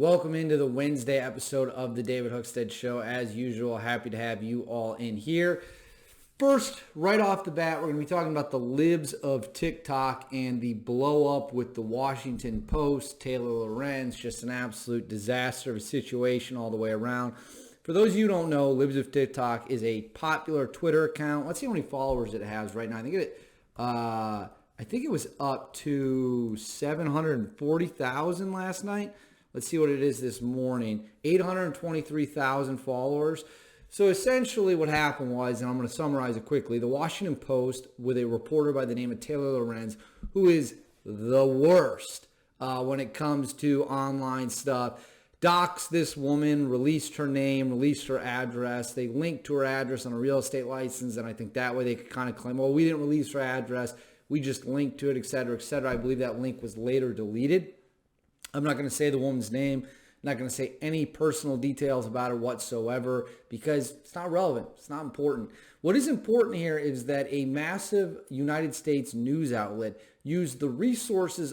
Welcome into the Wednesday episode of the David Hookstead Show. As usual, happy to have you all in here. First, right off the bat, we're going to be talking about the Libs of TikTok and the blow up with the Washington Post, Taylor Lorez. Just an absolute disaster of a situation all the way around. For those of you who don't know, Libs of TikTok is a popular Twitter account. Let's see how many followers it has right now. I think it was up to 740,000 last night. Let's see what it is this morning. 823,000 followers. So essentially what happened was, and I'm going to summarize it quickly, the Washington Post with a reporter by the name of Taylor Lorez, who is the worst when it comes to online stuff, doxed this woman, released her name, released her address. They linked to her address on a real estate license, and I think that way they could kind of claim, well, we didn't release her address. We just linked to it, et cetera, et cetera. I believe that link was later deleted. I'm not going to say the woman's name. I'm not going to say any personal details about her whatsoever because it's not relevant. It's not important. What is important here is that a massive United States news outlet used the resources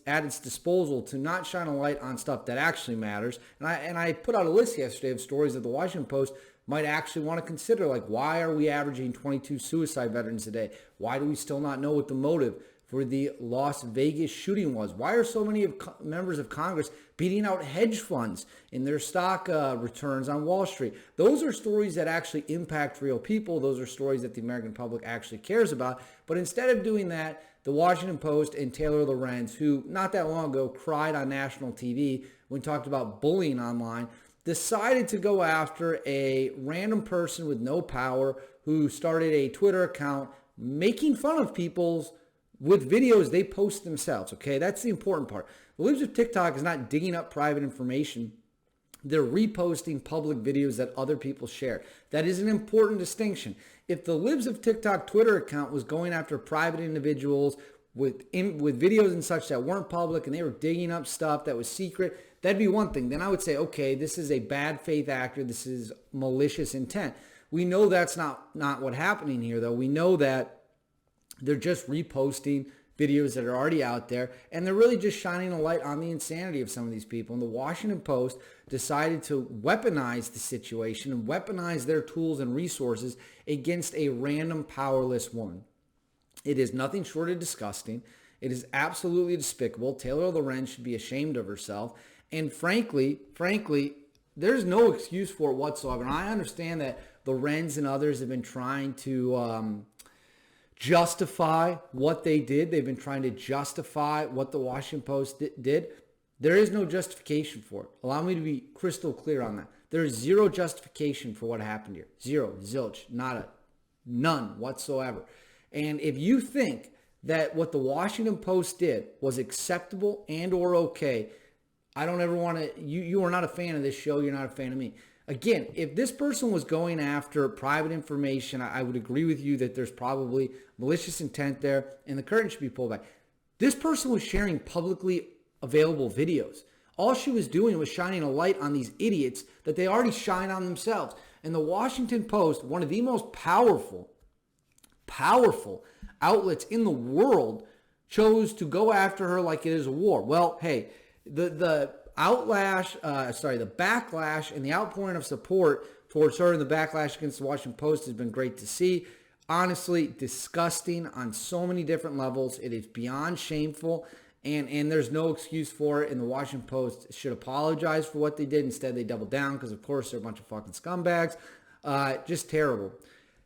at its disposal to not shine a light on stuff that actually matters. And I put out a list yesterday of stories that the Washington Post might actually want to consider, like why are we averaging 22 suicide veterans a day? Why do we still not know what the motive for the Las Vegas shooting was? Why are so many members of Congress beating out hedge funds in their stock returns on Wall Street? Those are stories that actually impact real people. Those are stories that the American public actually cares about. But instead of doing that, the Washington Post and Taylor Lorez, who not that long ago cried on national TV when talked about bullying online, decided to go after a random person with no power who started a Twitter account making fun of people's with videos they post themselves, okay? That's the important part. The Libs of TikTok is not digging up private information. They're reposting public videos that other people share. That is an important distinction. If the Libs of TikTok Twitter account was going after private individuals with videos and such that weren't public and they were digging up stuff that was secret, that'd be one thing. Then I would say, okay, this is a bad faith actor. This is malicious intent. We know that's not what's happening here, though. We know that they're just reposting videos that are already out there, and they're really just shining a light on the insanity of some of these people. And the Washington Post decided to weaponize the situation and weaponize their tools and resources against a random powerless woman. It is nothing short of disgusting. It is absolutely despicable. Taylor Lorez should be ashamed of herself. And frankly, there's no excuse for it whatsoever. And I understand that Lorez and others have been trying to justify what they did. They've been trying to justify what the Washington Post did. There is no justification for it. Allow me to be crystal clear on that. There is zero justification for what happened here. Zero, zilch, nada, none whatsoever. And if you think that what the Washington Post did was acceptable and or okay, I don't ever want to, you are not a fan of this show. You're not a fan of me. Again, if this person was going after private information, I would agree with you that there's probably malicious intent there and the curtain should be pulled back. This person was sharing publicly available videos. All she was doing was shining a light on these idiots that they already shine on themselves. And the Washington Post, one of the most powerful outlets in the world, chose to go after her like it is a war. Well, hey, the backlash and the outpouring of support towards her and the backlash against the Washington Post has been great to see. Honestly, disgusting on so many different levels. It is beyond shameful, and there's no excuse for it, and the Washington Post should apologize for what they did. Instead, they doubled down because, of course, they're a bunch of fucking scumbags. Just terrible.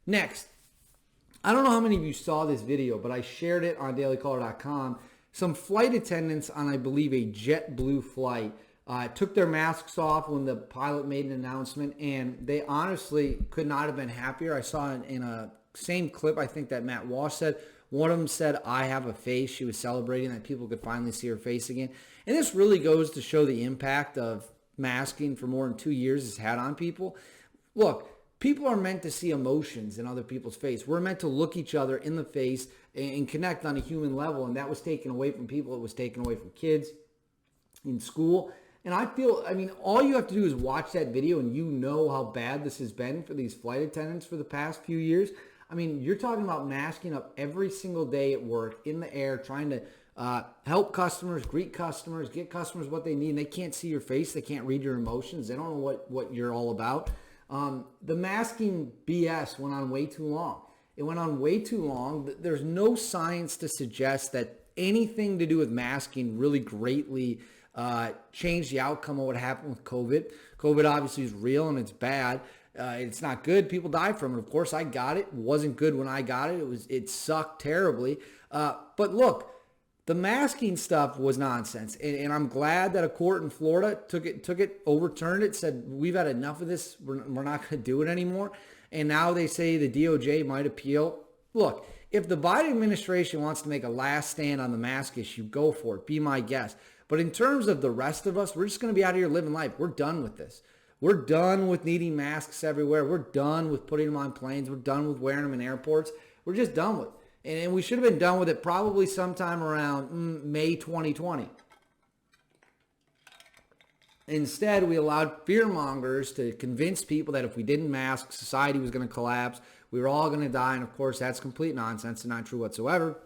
Next, I don't know how many of you saw this video, but I shared it on dailycaller.com. Some flight attendants on, I believe, a JetBlue flight took their masks off when the pilot made an announcement, and they honestly could not have been happier. I saw in a same clip, I think, that Matt Walsh said. One of them said, "I have a face." She was celebrating that people could finally see her face again. And this really goes to show the impact of masking for more than 2 years has had on people. Look, people are meant to see emotions in other people's face. We're meant to look each other in the face and connect on a human level, and that was taken away from people. It was taken away from kids in school. And I feel, all you have to do is watch that video and you know how bad this has been for these flight attendants for the past few years. You're talking about masking up every single day at work, in the air, trying to Help customers, greet customers, get customers what they need. And they can't see your face. They can't read your emotions. They don't know what you're all about. The masking BS went on way too long. It went on way too long. There's no science to suggest that anything to do with masking really greatly changed the outcome of what happened with COVID. COVID obviously is real and it's bad. It's not good. People die from it. Of course, I got it. It wasn't good when I got it. It sucked terribly. But look, the masking stuff was nonsense. And I'm glad that a court in Florida took it, overturned it, said, we've had enough of this. We're not going to do it anymore. And now they say the DOJ might appeal. Look, if the Biden administration wants to make a last stand on the mask issue, go for it. Be my guest. But in terms of the rest of us, we're just going to be out here living life. We're done with this. We're done with needing masks everywhere. We're done with putting them on planes. We're done with wearing them in airports. We're just done with it. And we should have been done with it probably sometime around May 2020. Instead, we allowed fear mongers to convince people that if we didn't mask, society was going to collapse. We were all going to die. And of course, that's complete nonsense and not true whatsoever.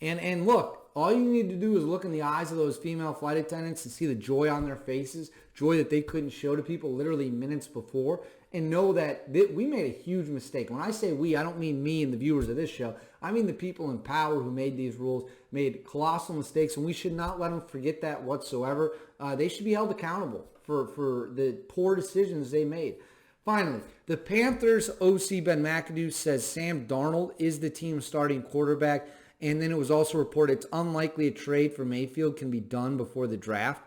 And look, all you need to do is look in the eyes of those female flight attendants and see the joy on their faces, joy that they couldn't show to people literally minutes before, and know that we made a huge mistake. When I say we, I don't mean me and the viewers of this show. I mean the people in power who made these rules made colossal mistakes, and we should not let them forget that whatsoever. They should be held accountable for the poor decisions they made. Finally, the Panthers OC Ben McAdoo says Sam Darnold is the team's starting quarterback. And then it was also reported it's unlikely a trade for Mayfield can be done before the draft.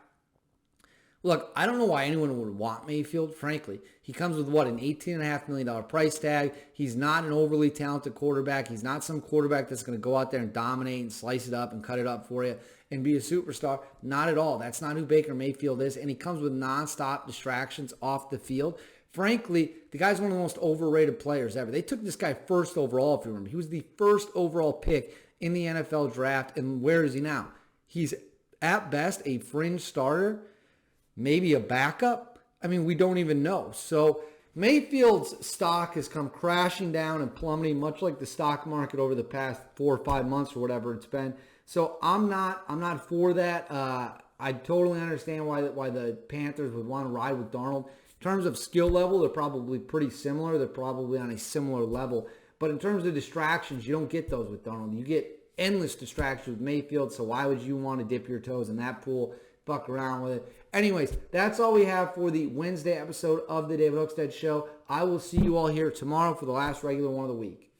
Look, I don't know why anyone would want Mayfield, frankly. He comes with, an $18.5 million price tag. He's not an overly talented quarterback. He's not some quarterback that's going to go out there and dominate and slice it up and cut it up for you and be a superstar. Not at all. That's not who Baker Mayfield is. And he comes with nonstop distractions off the field. Frankly, the guy's one of the most overrated players ever. They took this guy first overall, if you remember. He was the first overall pick in the NFL draft, and where is he now? He's at best a fringe starter, maybe a backup. I mean, we don't even know. So Mayfield's stock has come crashing down and plummeting, much like the stock market over the past 4 or 5 months or whatever it's been. So I'm not for that. I totally understand why the Panthers would want to ride with Darnold. In terms of skill level, they're probably pretty similar. They're probably on a similar level. But in terms of distractions, you don't get those with Darnold. You get endless distractions with Mayfield, so why would you want to dip your toes in that pool, fuck around with it? Anyways, that's all we have for the Wednesday episode of the David Hookstead Show. I will see you all here tomorrow for the last regular one of the week.